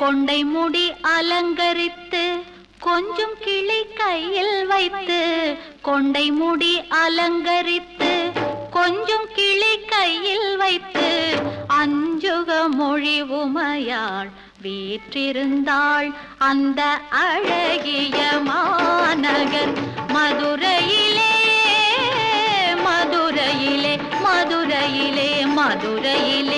கொண்டை முடி அலங்கரித்து கொஞ்சம் கிளி கையில் வைத்து கொண்டை முடி அலங்கரித்து கொஞ்சம் கிளி கையில் வைத்து அஞ்சுக மொழி உமையாள் வீற்றிருந்தாள் அந்த அழகிய மாநகர் மதுரையிலே மதுரையிலே மதுரையிலே மதுரையிலே